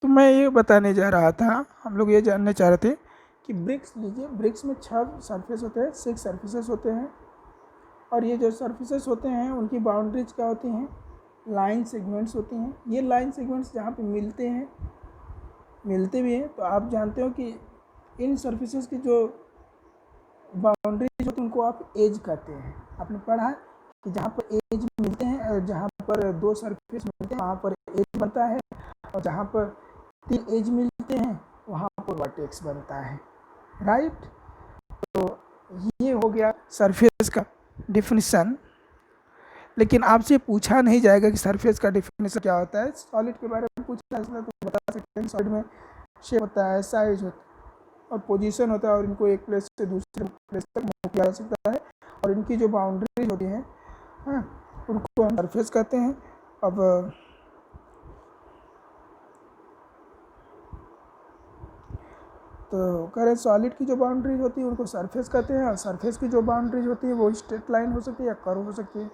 तो मैं ये बताने जा रहा था, हम लोग ये जानना चाह रहे थे कि ब्रिक्स लीजिए, ब्रिक्स में 6 सरफेस होते हैं, 6 सरफेसेस होते हैं। और ये जो सरफेसेस होते हैं उनकी बाउंड्रीज क्या होती हैं, लाइन सेगमेंट्स होती हैं। ये लाइन सेगमेंट्स जहाँ पे मिलते भी हैं, तो आप जानते हो कि इन सरफेसेस की जो बाउंड्रीज होती हैं उनको आप एज कहते हैं। आपने पढ़ा है कि जहाँ पर एज मिलते हैं और जहाँ पर 2 सरफेस मिलते हैं वहाँ पर एज बनता है, और जहाँ पर 3 एज मिलते हैं वहाँ पर वर्टेक्स बनता है, राइट। तो ये हो गया सरफेस का डिफिनीसन। लेकिन आपसे पूछा नहीं जाएगा कि सरफेस का डिफिनीशन क्या होता है। सॉलिड के बारे में पूछा जाए तो बता सकते हैं, सॉलिड में शेप होता है, साइज होता है और पोजीशन होता है, और इनको एक प्लेस से दूसरे प्लेस तक मूव किया जा सकता है, और इनकी जो बाउंड्री होती है उनको हम सरफेस कहते हैं। अब तो कह रहे सॉलिड की जो बाउंड्रीज होती है उनको सरफेस कहते हैं, और सरफेस की जो बाउंड्रीज होती है वो स्ट्रेट लाइन हो सकती है या कर्व हो सकती है।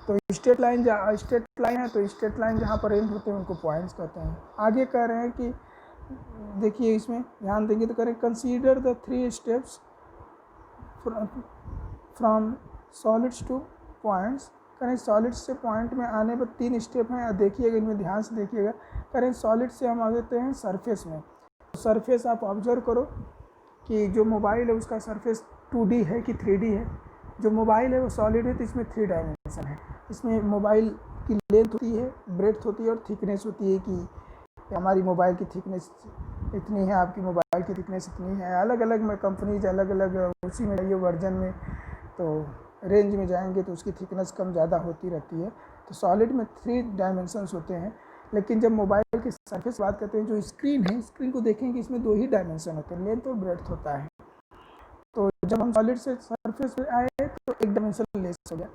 तो स्ट्रेट लाइन है, तो स्ट्रेट लाइन जहाँ पर एंड होते हैं उनको पॉइंट्स कहते हैं। आगे कह रहे हैं कि देखिए इसमें ध्यान देंगे तो कह रहे हैं consider the 3 steps from solids two points. करें सॉलिड से पॉइंट में आने पर 3 स्टेप हैं, देखिएगा इनमें ध्यान से देखिएगा। करें सॉलिड से हम आ जाते हैं सरफेस में। सरफेस आप ऑब्जर्व करो कि जो मोबाइल है उसका सरफेस 2D है कि 3D है। जो मोबाइल है वो सॉलिड है तो इसमें 3 डायमेंशन है। इसमें मोबाइल की लेंथ होती है, ब्रेड्थ होती है और थिकनेस होती है कि हमारी मोबाइल की थिकनेस इतनी है, आपकी मोबाइल की थिकनेस इतनी है। अलग अलग में कंपनीज अलग अलग उसी में ये वर्जन में तो रेंज में जाएंगे तो उसकी थिकनेस कम ज़्यादा होती रहती है। तो सॉलिड में 3 डायमेंशंस होते हैं। लेकिन जब मोबाइल की सरफेस बात करते हैं, जो स्क्रीन है, स्क्रीन को देखेंगे इसमें 2 ही डायमेंशन होते हैं, लेंथ और ब्रेड्थ होता है। तो जब हम सॉलिड से सरफेस पे आए तो 1 डायमेंशन लेस हो गया।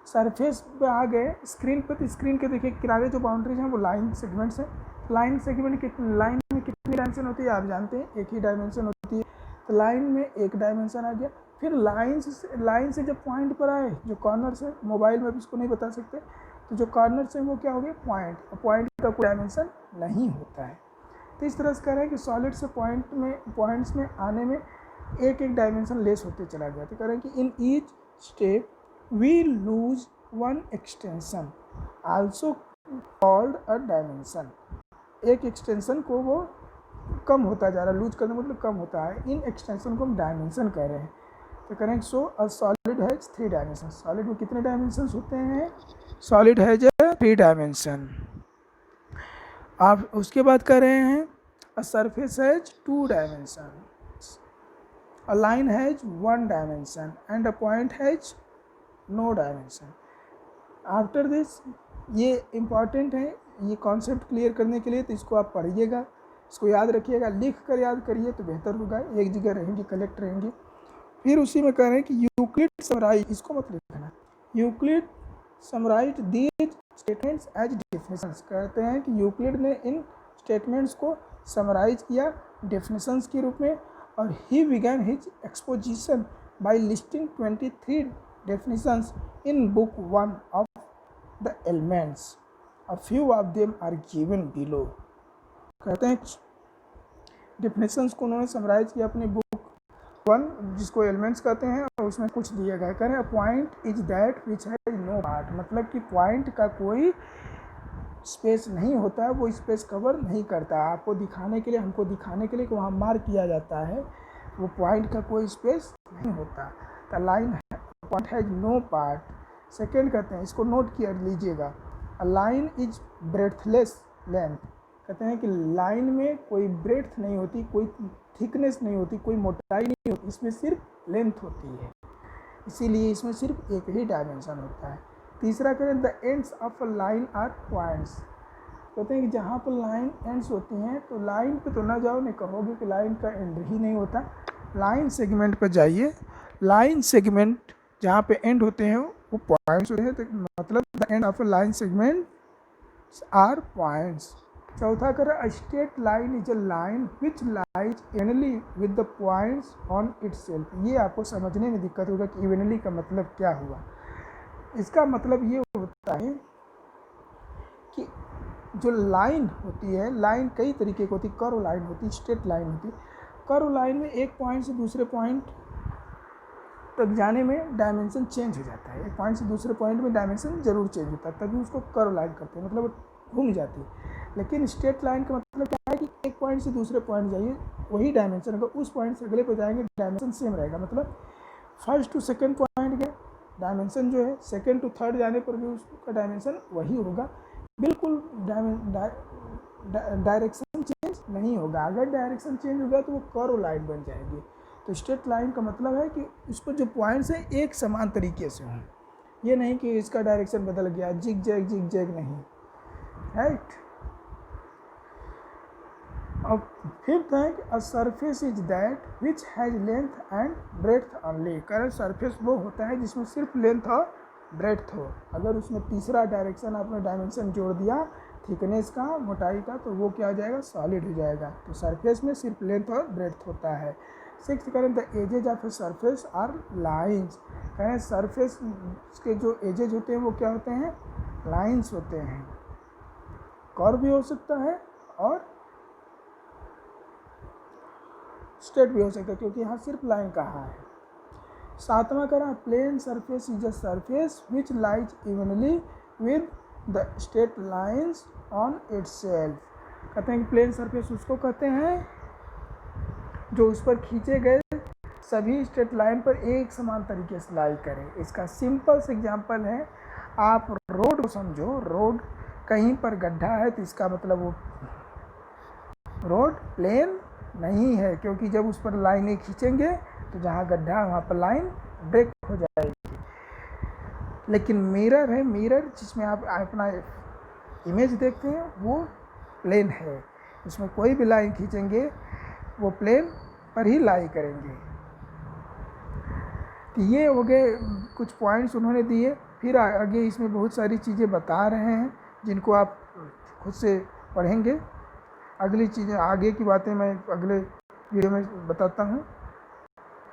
सरफेस पे आ गए स्क्रीन पे, तो स्क्रीन के देखिए किनारे जो बाउंड्रीज हैं वो लाइन सेगमेंट्स हैं। लाइन में कितनी डायमेंशन होती है आप जानते हैं, 1 ही डायमेंशन होती है। तो लाइन में 1 डायमेंशन आ गया। फिर लाइन से जब पॉइंट पर आए, जो कॉर्नर से, मोबाइल में भी इसको नहीं बता सकते, तो जो कॉर्नर से वो क्या हो गया, पॉइंट का कोई डायमेंशन नहीं होता है। तो इस तरह से कह रहे हैं कि सॉलिड से पॉइंट्स में आने में एक डायमेंशन लेस होते चला गया। तो कह रहे हैं कि in each step we lose 1 extension also called a dimension. एक एक्सटेंशन को वो कम होता जा रहा है, लूज करने मतलब कम होता है, इन एक्सटेंशन को हम डायमेंशन कह रहे हैं। तो करें so a solid has 3 dimension. Solid में कितने डायमेंशन होते हैं, सॉलिड हैज 3 डायमेंशन। आप उसके बाद कह रहे हैं a surface has 2 dimension, a line has 1 dimension and a point has no dimension. After this, ये इम्पॉर्टेंट है, ये कॉन्सेप्ट क्लियर करने के लिए, तो इसको आप पढ़िएगा, इसको याद रखिएगा, लिख कर याद करिए तो बेहतर होगा, एक जगह रहेंगी, कलेक्ट रहेंगी। फिर उसी में कह रहे हैं कि यूक्लिड समराइज, इसको मत लिखना, Euclid summarize these statements as definitions. कहते हैं कि यूक्लिड ने इन स्टेटमेंट्स को समराइज किया डेफिनेशंस के रूप में, और he began his exposition by listing 23 definitions in book 1 of the elements. A few of them are given below. कहते हैं definitions को उन्होंने समराइज किया अपने बुक 1 जिसको एलिमेंट्स कहते हैं, और उसमें कुछ दिया गया। कह रहे हैं point is that which has no part, मतलब कि पॉइंट का कोई स्पेस नहीं होता है, वो स्पेस कवर नहीं करता। आपको दिखाने के लिए, हमको दिखाने के लिए कि वहाँ मार्क किया जाता है, वो पॉइंट का कोई स्पेस नहीं होता। The line point has no part. Second कहते हैं, इसको नोट किया लीजिएगा, a line is breadthless length. कहते हैं कि लाइन में कोई ब्रेथ नहीं होती, कोई थिकनेस नहीं होती, कोई मोटाई नहीं होती, इसमें सिर्फ लेंथ होती है, इसीलिए इसमें सिर्फ एक ही डायमेंशन होता है। तीसरा करें, the ends of a line are points. कहते हैं कि जहाँ पर लाइन एंड्स होती हैं, तो लाइन पे तो ना जाओ, नहीं कहोगे कि लाइन का एंड ही नहीं होता, लाइन सेगमेंट पर जाइए। लाइन सेगमेंट जहाँ पे एंड होते हैं वो पॉइंट्स होते हैं, तो मतलब the end of a line segment are points. चौथा कर, a straight line is a line which lies evenly with the points on itself. ये आपको समझने में दिक्कत होगा कि इवनली का मतलब क्या हुआ। इसका मतलब ये होता है कि जो लाइन होती है, लाइन कई तरीके की होती है, कर्व लाइन होती है, स्ट्रेट लाइन होती है। कर्व लाइन में एक पॉइंट से दूसरे पॉइंट तक जाने में डायमेंशन चेंज हो जाता है, एक पॉइंट से दूसरे पॉइंट में डायमेंशन जरूर चेंज होता है, तभी उसको कर्व लाइन कहते हैं, मतलब घूम जाती है। लेकिन स्ट्रेट लाइन का मतलब क्या है कि एक पॉइंट से दूसरे पॉइंट जाइए, वही डायमेंशन, अगर उस पॉइंट से अगले पे जाएंगे डायमेंशन सेम रहेगा, मतलब फर्स्ट टू सेकंड पॉइंट गए डायमेंशन जो है सेकंड टू थर्ड जाने पर भी उसका डायमेंशन वही होगा, बिल्कुल डायरेक्शन चेंज नहीं होगा। अगर डायरेक्शन चेंज होगा तो वो कर्व लाइन बन जाएगी। तो स्ट्रेट लाइन का मतलब है कि उस पर जो पॉइंट्स हैं एक समान तरीके से हों, ये नहीं कि इसका डायरेक्शन बदल गया, जिग जैग नहीं, राइट। अब फिफ्थ है कि a surface is that which has length and breadth only. करें सरफेस वो होता है जिसमें सिर्फ लेंथ और ब्रेड्थ हो। अगर उसमें तीसरा डायरेक्शन आपने डायमेंशन जोड़ दिया थिकनेस का, मोटाई का, तो वो क्या हो जाएगा, सॉलिड हो जाएगा। तो सरफेस में सिर्फ लेंथ और ब्रेड्थ होता है। सिक्स्थ करें the edges of a surface are lines. कहें सरफेस के जो एजेज होते हैं वो क्या होते हैं, लाइन्स होते हैं। कर्व भी हो सकता है और स्ट्रेट भी हो सकता है, क्योंकि यहाँ सिर्फ लाइन कहा है। सातवां करा plane surface is a surface which lies evenly with the straight lines on itself. कहते हैं कि प्लेन सरफेस उसको कहते हैं जो उस पर खींचे गए सभी स्ट्रेट लाइन पर एक समान तरीके से लाई करें। इसका सिंपल से एग्जांपल है, आप रोड को समझो, रोड कहीं पर गड्ढा है तो इसका मतलब वो रोड प्लेन नहीं है, क्योंकि जब उस पर लाइनें खींचेंगे तो जहाँ गड्ढा है वहाँ पर लाइन ब्रेक हो जाएगी। लेकिन मिरर है, मिरर जिसमें आप अपना इमेज देखते हैं वो प्लेन है, उसमें कोई भी लाइन खींचेंगे वो प्लेन पर ही लाई करेंगे। तो ये हो गए कुछ पॉइंट्स उन्होंने दिए। फिर आगे इसमें बहुत सारी चीज़ें बता रहे हैं जिनको आप खुद से पढ़ेंगे। अगली चीज़ें, आगे की बातें मैं अगले वीडियो में बताता हूँ।